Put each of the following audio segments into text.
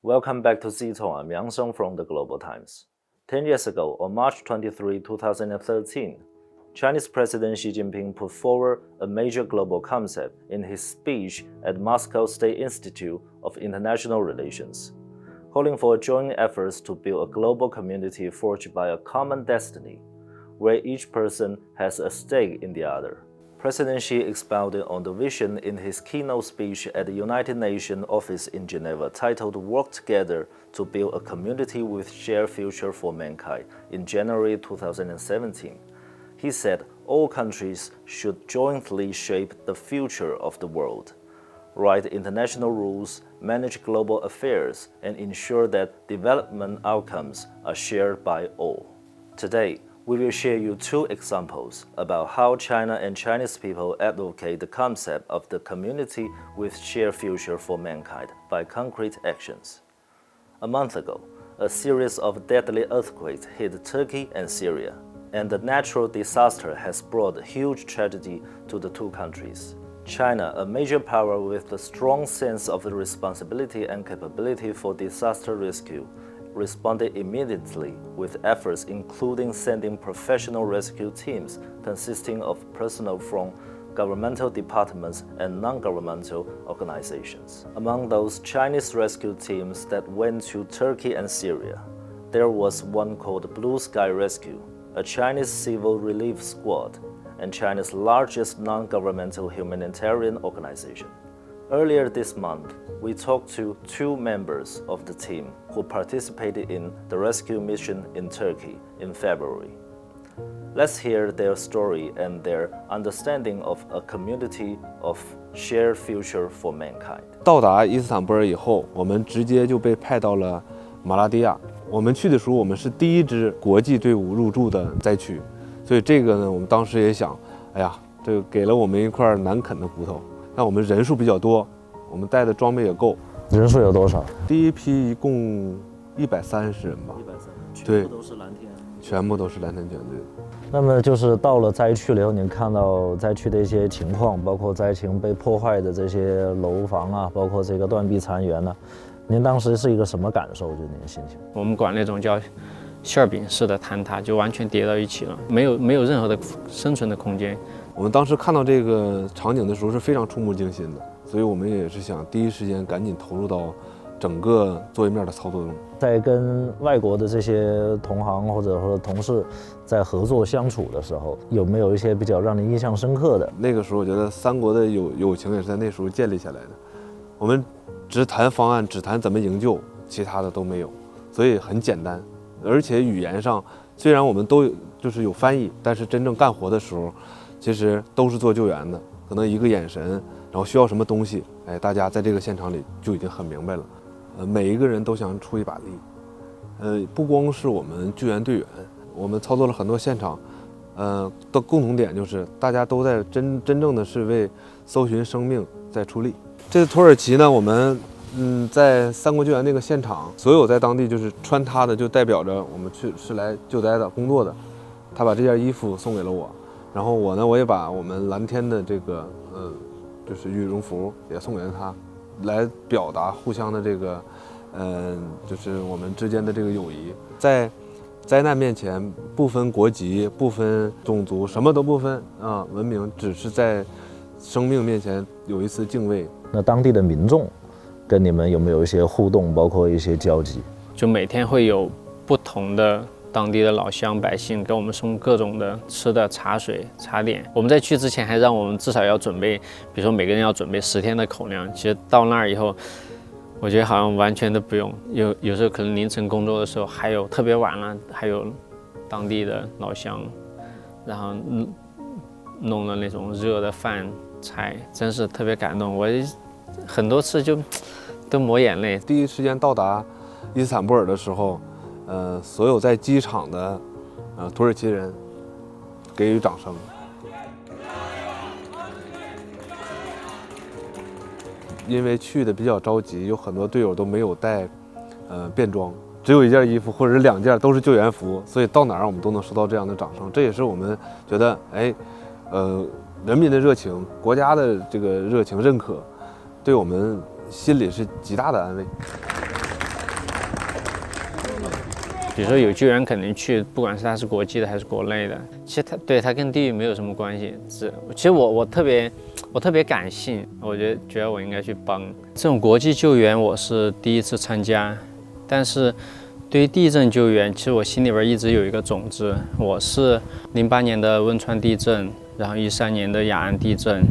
Welcome back to Zitong. I'm Yang Song from the Global Times. 10 years ago, on March 23, 2013, Chinese President Xi Jinping put forward a major global concept in his speech at Moscow State Institute of International Relations, calling for joint efforts to build a global community forged by a common destiny, where each person has a stake in the other. President Xi expounded on the vision in his keynote speech at the United Nations office in Geneva titled Work Together to Build a Community with Shared Future for Mankind in January 2017. He said all countries should jointly shape the future of the world, write international rules, manage global affairs, and ensure that development outcomes are shared by all. Today, we will share you two examples about how China and Chinese people advocate the concept of the community with shared future for mankind by concrete actions. A month ago, a series of deadly earthquakes hit Turkey and Syria, and the natural disaster has brought huge tragedy to the two countries. China, a major power with a strong sense of responsibility and capability for disaster rescue, responded immediately with efforts including sending professional rescue teams consisting of personnel from governmental departments and non-governmental organizations. Among those Chinese rescue teams that went to Turkey and Syria, there was one called Blue Sky Rescue, a Chinese civil relief squad, and China's largest non-governmental humanitarian organization. Earlier this month, we talked to two members of the team who participated in the rescue mission in Turkey in February. Let's hear their story and their understanding of a community of shared future for mankind. 到达伊斯坦布尔以后，我们直接就被派到了马拉蒂亚。我们去的时候，我们是第一支国际队伍入驻的灾区，所以这个呢，我们当时也想，哎呀，这个给了我们一块难啃的骨头。但我们人数比较多，我们带的装备也够。人数有多少？第一批一共130人吧。130，全部都是蓝天。全部都是蓝天犬队。那么就是到了灾区了以后，您看到灾区的一些情况，包括灾情被破坏的这些楼房啊，包括这个断壁残垣呢，您当时是一个什么感受？就您的心情？我们管那种叫馅饼式的坍塌，就完全叠到一起了，没有任何的生存的空间。我们当时看到这个场景的时候是非常触目惊心的，所以我们也是想第一时间赶紧投入到整个作业面的操作中。在跟外国的这些同行或者说同事在合作相处的时候，有没有一些比较让您印象深刻的？那个时候我觉得三国的友情也是在那时候建立下来的。我们只谈方案，只谈怎么营救，其他的都没有，所以很简单。而且语言上虽然我们都就是有翻译，但是真正干活的时候，其实都是做救援的。可能一个眼神，然后需要什么东西，哎，大家在这个现场里就已经很明白了。每一个人都想出一把力。不光是我们救援队员，我们操作了很多现场，的共同点就是大家都在真正的是为搜寻生命在出力。这次土耳其呢，我们在三国救援那个现场，所有在当地就是穿它的，就代表着我们是来救灾的工作的。他把这件衣服送给了我，然后我呢，我也把我们蓝天的这个就是羽绒服也送给了他，来表达互相的这个就是我们之间的这个友谊。在灾难面前不分国籍，不分种族，什么都不分啊，文明只是在生命面前有一丝敬畏。那当地的民众跟你们有没有一些互动，包括一些交集？就每天会有不同的当地的老乡百姓给我们送各种的吃的、茶水、茶点。我们在去之前还让我们至少要准备，比如说每个人要准备10天的口粮。其实到那儿以后，我觉得好像完全都不用。有时候可能凌晨工作的时候，还有特别晚了，还有当地的老乡，然后弄了那种热的饭菜，真是特别感动。我很多次就都抹眼泪。第一时间到达伊斯坦布尔的时候，所有在机场的土耳其人给予掌声。因为去的比较着急，有很多队友都没有带便装，只有一件衣服或者是2件都是救援服，所以到哪儿我们都能收到这样的掌声。这也是我们觉得，人民的热情、国家的这个热情认可，对我们心里是极大的安慰。比如说有救援肯定去，不管是他是国际的还是国内的，其实他跟地域没有什么关系。其实我特别感性，我觉得我应该去帮这种国际救援，我是第一次参加，但是对于地震救援，其实我心里边一直有一个种子。我是08年的汶川地震，然后13年的雅安地震，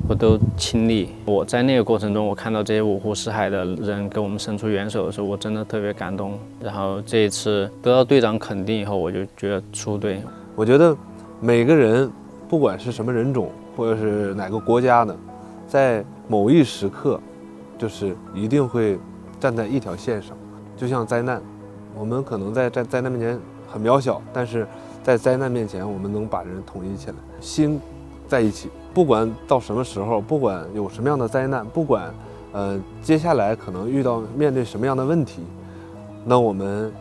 我都亲历。我在那个过程中，我看到这些五湖四海的人给我们伸出援手的时候，我真的特别感动。然后这一次得到队长肯定以后，我就觉得出队。我觉得每个人，不管是什么人种，或者是哪个国家的，在某一时刻，就是一定会站在一条线上。就像灾难，我们可能在灾难面前很渺小，但是在灾难面前，我们能把人统一起来，心在一起。不管到什么时候，不管有什么样的灾难，不管接下来可能面对什么样的问题，那我们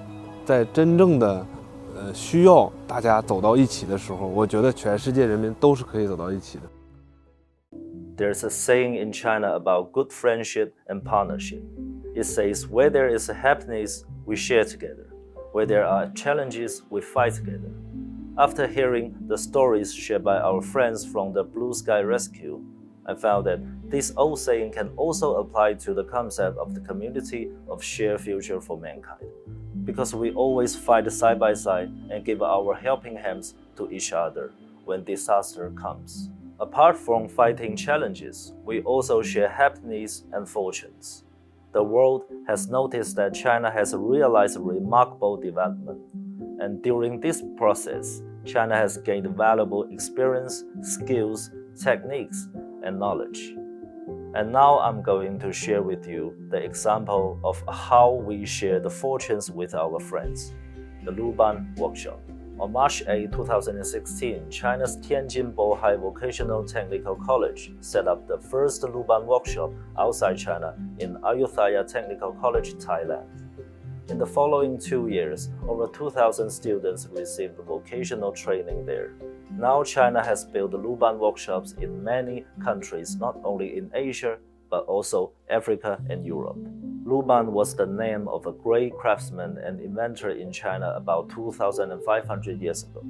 在真正的需要大家走到一起的时候，我觉得全世界人民都是可以走到一起的。There's a saying in China about good friendship and partnership. It says, where there is happiness, we share together. Where there are challenges, we fight together. After hearing the stories shared by our friends from the Blue Sky Rescue, I found that this old saying can also apply to the concept of the community of shared future for mankind. Because we always fight side by side and give our helping hands to each other when disaster comes. Apart from fighting challenges, we also share happiness and fortunes. The world has noticed that China has realized remarkable development. And during this process, China has gained valuable experience, skills, techniques, and knowledge. And now I'm going to share with you the example of how we share the fortunes with our friends, the Luban workshop. On March 8, 2016, China's Tianjin Bohai Vocational Technical College set up the first Luban workshop outside China in Ayutthaya Technical College, Thailand. In the following 2 years, over 2,000 students received vocational training there. Now China has built Luban workshops in many countries, not only in Asia, but also Africa and Europe. Luban was the name of a great craftsman and inventor in China about 2,500 years ago.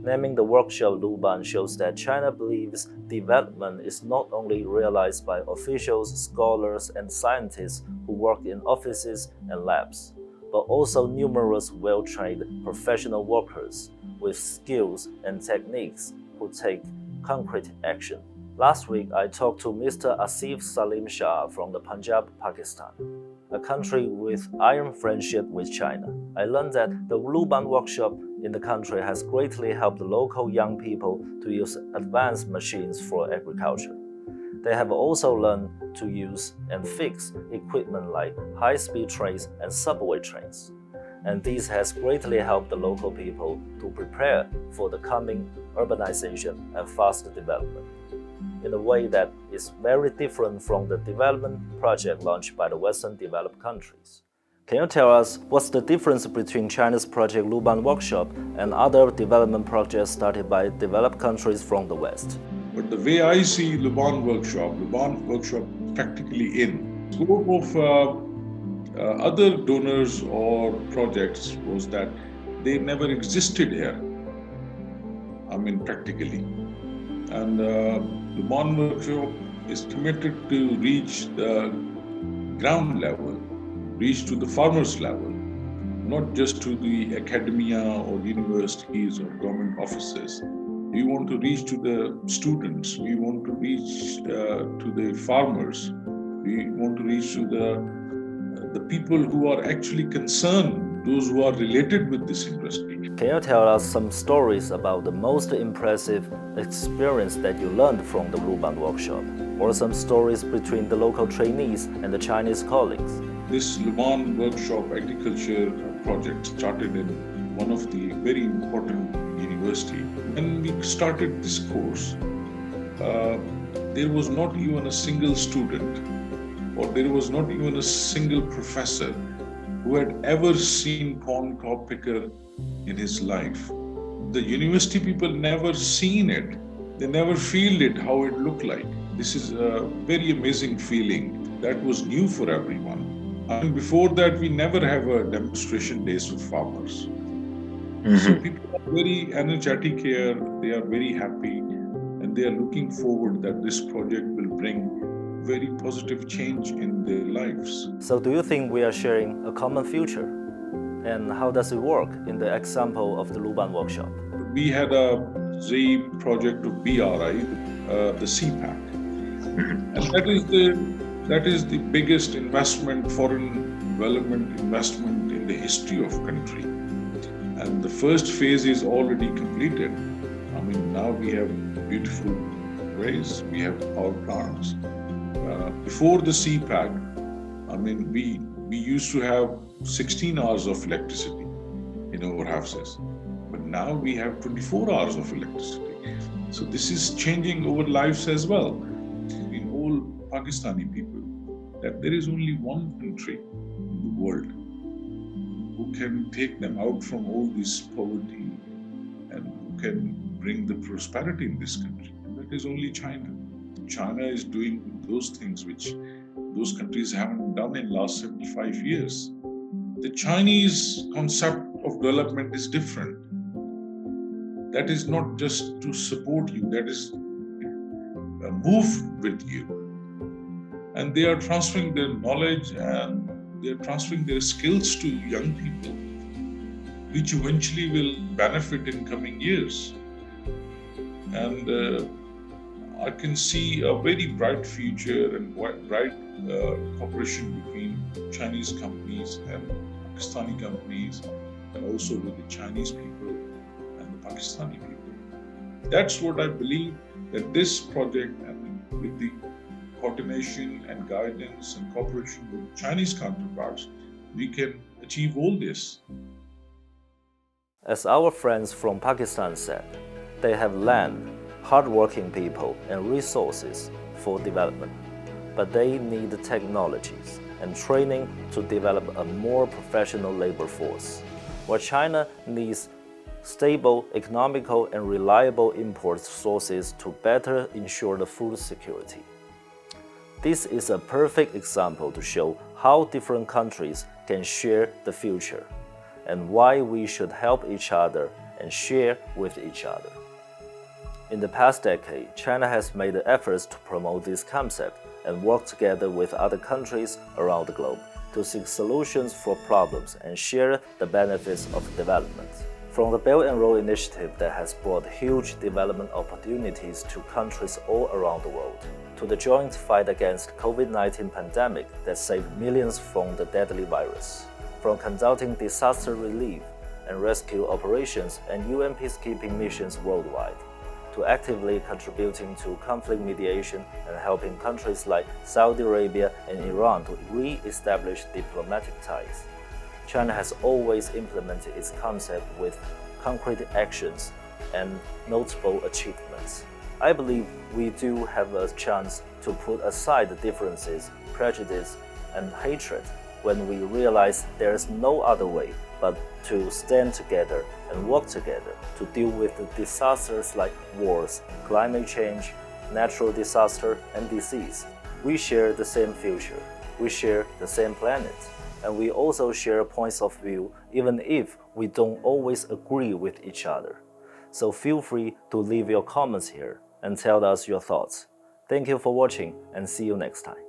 Naming the workshop Luban shows that China believes development is not only realized by officials, scholars, and scientists who work in offices and labs, but also numerous well-trained professional workers with skills and techniques who take concrete action. Last week, I talked to Mr. Asif Salim Shah from the Punjab, Pakistan, a country with iron friendship with China. I learned that the Luban workshop in the country has greatly helped local young people to use advanced machines for agriculture. They have also learned to use and fix equipment like high-speed trains and subway trains. And this has greatly helped the local people to prepare for the coming urbanization and faster development, in a way that is very different from the development project launched by the Western developed countries. Can you tell us what's the difference between China's Project Luban Workshop and other development projects started by developed countries from the West? But the way I see Luban Workshop practically in scope of other donors or projects was that they never existed here. I mean, practically. And Luban Workshop is committed to reach the ground level, reach to the farmers level, not just to the academia or universities or government offices. We want to reach to the students. We want to reach to the farmers. We want to reach to the people who are actually concerned, those who are related with this industry. Can you tell us some stories about the most impressive experience that you learned from the Luban workshop, or some stories between the local trainees and the Chinese colleagues? This Luban Workshop Agriculture project started in one of the very important university. When we started this course, there was not even a single student, or there was not even a single professor who had ever seen corn cob picker in his life. The university people never seen it. They never feel it, how it looked like. This is a very amazing feeling that was new for everyone. And before that, we never have a demonstration days for farmers. So people are very energetic here, they are very happy, and they are looking forward that this project will bring very positive change in their lives. So do you think we are sharing a common future? And how does it work in the example of the Luban workshop? We had a Z project of BRI, the CPAC, and that is the biggest investment, foreign development investment in the history of country. And the first phase is already completed. I mean, now we have beautiful ways, we have power plants. Before the CPAC, I mean, we used to have 16 hours of electricity in our houses, but now we have 24 hours of electricity. So this is changing our lives as well. In all Pakistani people, that there is only one country in the world who can take them out from all this poverty and who can bring the prosperity in this country. And that is only China. China is doing those things which those countries haven't done in the last 75 years. The Chinese concept of development is different. That is not just to support you, that is move with you. And they are transferring their knowledge and they are transferring their skills to young people, which eventually will benefit in coming years. And I can see a very bright future and bright cooperation between Chinese companies and Pakistani companies, and also with the Chinese people and the Pakistani people. That's what I believe, that this project, and with the coordination and guidance and cooperation with Chinese counterparts, we can achieve all this. As our friends from Pakistan said, they have land, hardworking people, and resources for development, but they need technologies and training to develop a more professional labor force, while China needs stable, economical, and reliable import sources to better ensure the food security. This is a perfect example to show how different countries can share the future, and why we should help each other and share with each other. In the past decade, China has made efforts to promote this concept and work together with other countries around the globe to seek solutions for problems and share the benefits of development. From the Belt and Road Initiative that has brought huge development opportunities to countries all around the world, to the joint fight against COVID-19 pandemic that saved millions from the deadly virus, from conducting disaster relief and rescue operations and UN peacekeeping missions worldwide, to actively contributing to conflict mediation and helping countries like Saudi Arabia and Iran to re-establish diplomatic ties. China has always implemented its concept with concrete actions and notable achievements. I believe we do have a chance to put aside the differences, prejudice, and hatred when we realize there is no other way but to stand together and work together to deal with the disasters like wars, climate change, natural disaster, and disease. We share the same future, we share the same planet, and we also share points of view even if we don't always agree with each other. So feel free to leave your comments here and tell us your thoughts. Thank you for watching and see you next time.